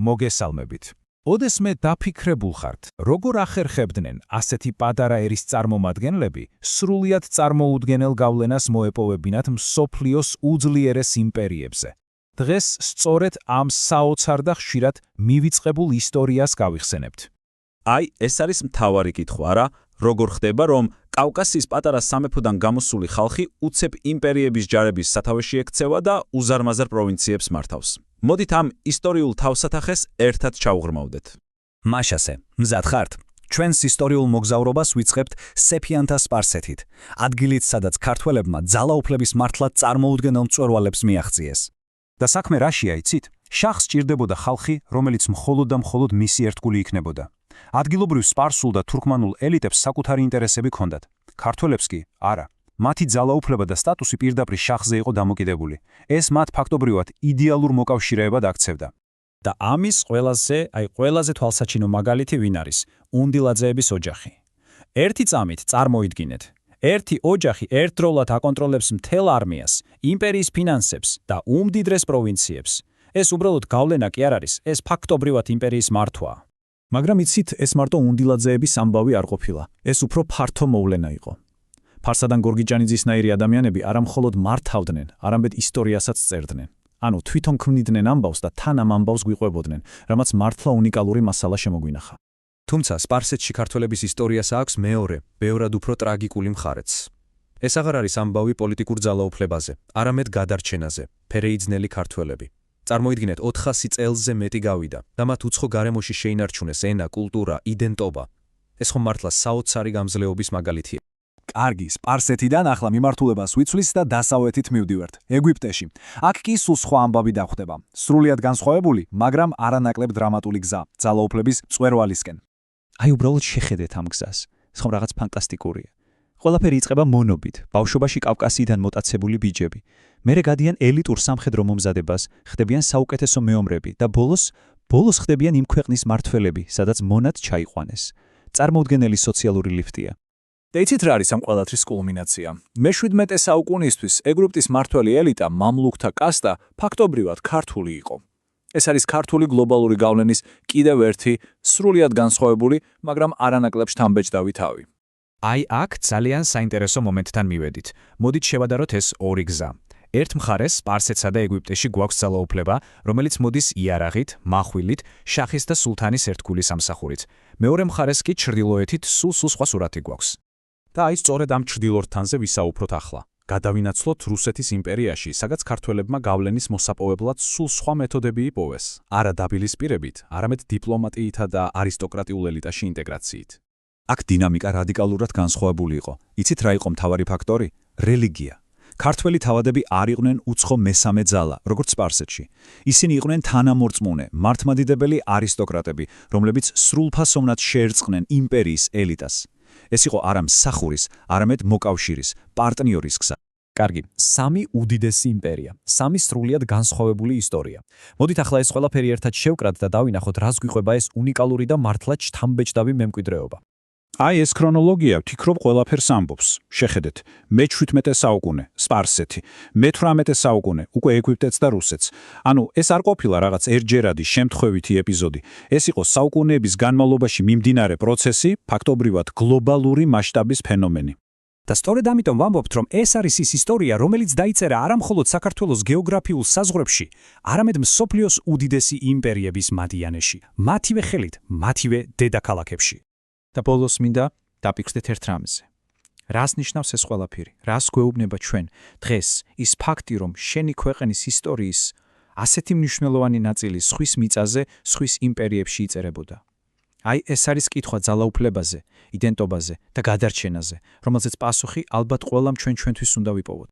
მოგესალმებით. ოდესმე დაფიქრებულ ხართ, როგორ ახერხებდნენ ასეთი პატარა ერის წარმომადგენლები სრულიად წარმოუდგენელ გავლენას მოეპოვებინათ მსოფლიოს უძლიერეს იმპერიებზე. დღეს სწორედ ამ საოცარ და ხშირად მივიწყებულ ისტორიას გავიხსენებთ. აი, ეს არის მთავარი კითხვა, რა, როგორ ხდება, რომ კავკასიის პატარა სამეფოდან გამოსული ხალხი უცებ იმპერიების ჯარების სათავეში ექცევა და უზარმაზარ პროვინციებს მართავს. მოდით ამ ისტორიულ თავსათახეს ერთად ჩავღრმავდეთ. მაშასე, მზად ხართ? ჩვენს ისტორიულ მოგზაურობას ვიწყებთ სეფიანთა სპარსეთით, ადგილით, სადაც ქართველებმა ძალაუფლების მართლად წარმოუდგენელ მწვერვალებს მიაღწიეს. და საქმე რაშია, იცით? შახს ჭირდებოდა ხალხი, რომელიც მხოლოდ და მხოლოდ მისი ერთგული იქნებოდა. ადგილობრივ სპარსულ და თურქმანულ ელიტებს საკუთარი ინტერესები ჰქონდათ. ქართველებს კი არა. მათი ძალაუფლება და სტატუსი პირდაპირ შახზე იყო დამოკიდებული. ეს მათ ფაქტობრივად იდეალურ მოკავშირეებად აქცევდა. და ამის ყველაზე თვალსაჩინო მაგალითი ვინ არის? უნდილაძეების ოჯახი. ერთი წამით წარმოიდგინეთ. ერთი ოჯახი ერთდროულად აკონტროლებს მთელ არმიას, იმპერიის ფინანსებს და უმდიდრეს პროვინციებს. ეს უბრალოდ გავლენა კი არ არის, ეს ფაქტობრივად იმპერიის მართვაა. მაგრამ იცით, ეს მარტო უნდილაძეების ამბავი არ ყოფილა. ეს უფრო ფართო მოვლენა იყო. ფარსადან გორგიჯანიძისნაირი ადამიანები არა მხოლოდ მართავდნენ, არამედ ისტორიასაც წერდნენ. ანუ თვითონ ქმნიდნენ ამბავს და თან ამ ამბავს გვიყვებოდნენ, რამაც მართლა უნიკალური მასალა შემოგვინახა. თუმცა სპარსეთში ქართველების ისტორიას აქვს მეორე, ბევრად უფრო ტრაგიკული მხარეც. ეს აღარ არის ამბავი პოლიტიკურ ძალაუფლებაზე, არამედ გადარჩენაზე, ფერეიძნელი ქართველები. წარმოიდგინეთ, 400 წელზე მეტი გავიდა და მათ უცხო გარემოში შეინარჩუნეს ენა, კულტურა, იდენტობა. ეს ხომ მართლა საოცარი გამძლეობის მაგალითია. კარგი, სპარსეთიდან ახლა მიმართულებას ვიცვლის და დასავლეთით მივდივართ, ეგვიპტეში. აქ კი სულ სხვა ამბავი დახვდება. სრულიად განსხვავებული, მაგრამ არანაკლებ დრამატული გზა, ძალაუფლების მწვერვალისკენ. აი უბრალოდ შეხედეთ ამ გზას. ეს ხომ რაღაც ფანტასტიკურია. ყველაფერი იწყება მონობით, ბავშვობაში კავკასიიდან მოტაცებული ბიჯები. მერე გადიან ელიტურ სამხედრო მომზადებას, ხდებიან საუკეთესო მეომრები და ბოლოს ხდებიან იმ ქვეყნის მართველები, სადაც მონად ჩაიყვანეს. წარმოუდგენელი სოციალური ლიფტია. და იცით რა არის ამ ყველათრის კულმინაცია? მე-17 საუკუნისთვის ეგვიპტის მმართველი ელიტა, მამლუქთა კასტა, ფაქტობრივად ქართული იყო. ეს არის ქართული გლობალური გავლენის კიდევ ერთი სრულიად განსხვავებული, მაგრამ არანაკლებ შთამბეჭდავი თავი. აი აქ ძალიან საინტერესო მომენტთან მივედით. მოდით შევადაროთ ეს ორი გზა. ერთ მხარეს სპარსეთსა და ეგვიპტეში გვაქვს ძალაუფლება, რომელიც მოდის იარაღით, მახვილით, შახის და სულთანის ერთგულის ამსახურით. მეორე მხარეს კი ჩრდილოეთით სულ სხვა სურათი გვაქვს. და აი სწორედ ამ ჩრდილოეთთანზე ვისაუბროთ ახლა. გადავინაცვლოთ რუსეთის იმპერიაში, სადაც ქართველებმა გავლენის მოსაპოვებლად სულ სხვა მეთოდები იპოვეს. არა დაპირისპირებით, არამედ დიპლომატიითა და არისტოკრატიულ ელიტაში ინტეგრაციით. აქ დინამიკა რადიკალურად განსხვავებული იყო. იცით რა იყო მთავარი ფაქტორი? რელიგია. ქართველი თავადები არ იყვნენ უცხო მესამე ძალა, როგორც სპარსეთში. ისინი იყვნენ თანამორწმუნე, მართლმადიდებელი არისტოკრატები, რომლებიც სრულფასოვნად შეერწყნენ იმპერიის ელიტას. ეს იყო არა მსახურის, არამედ მოკავშირის, პარტნიორის გზა. კარგი, სამი უდიდესი იმპერია, სამი სრულიად განსხვავებული ისტორია. მოდით ახლა ეს ყველაფერი ერთად შევკრათ და დავინახოთ, რას გვიყვება ეს უნიკალური და მართლაც შთამბეჭდავი მემკვიდრეობა. აი ეს ქრონოლოგია ვთიქრობ ყველაფერს ამბობს. შეხედეთ, მე-17 საუკუნე, სპარსეთი, მე-18 საუკუნე, უკვე ეგვიპტეც და რუსეთს. ანუ ეს არ ყოფილა რაღაც ერთჯერადი შემთხვევითი ეპიზოდი. ეს იყო საუკუნეების განმავლობაში მიმდინარე პროცესი, ფაქტობრივად გლობალური მასშტაბის ფენომენი. და სწორედ ამიტომ ვამბობთ, რომ ეს არის ის ისტორია, რომელიც დაიწერა არა მხოლოდ საქართველოს გეოგრაფიულ საზღვრებში, არამედ მსოფლიოს უდიდესი იმპერიების მადიანეში, მათივე ხელით, მათივე დედაქალაქებში. და ბოლოს მინდა დაფიქრდეთ ერთ რამზე. რას ნიშნავს ეს ყველაფერი? რას გვეუბნება ჩვენ დღეს ის ფაქტი, რომ შენი ქვეყნის ისტორიის ასეთი მნიშვნელოვანი ნაწილი სხვის მიწაზე, სხვის იმპერიებში იწერებოდა? აი ეს არის კითხვა ძალაუფლებაზე, იდენტობაზე და გადარჩენაზე, რომელზეც პასუხი ალბათ ყველამ ჩვენთვის უნდა ვიპოვოთ.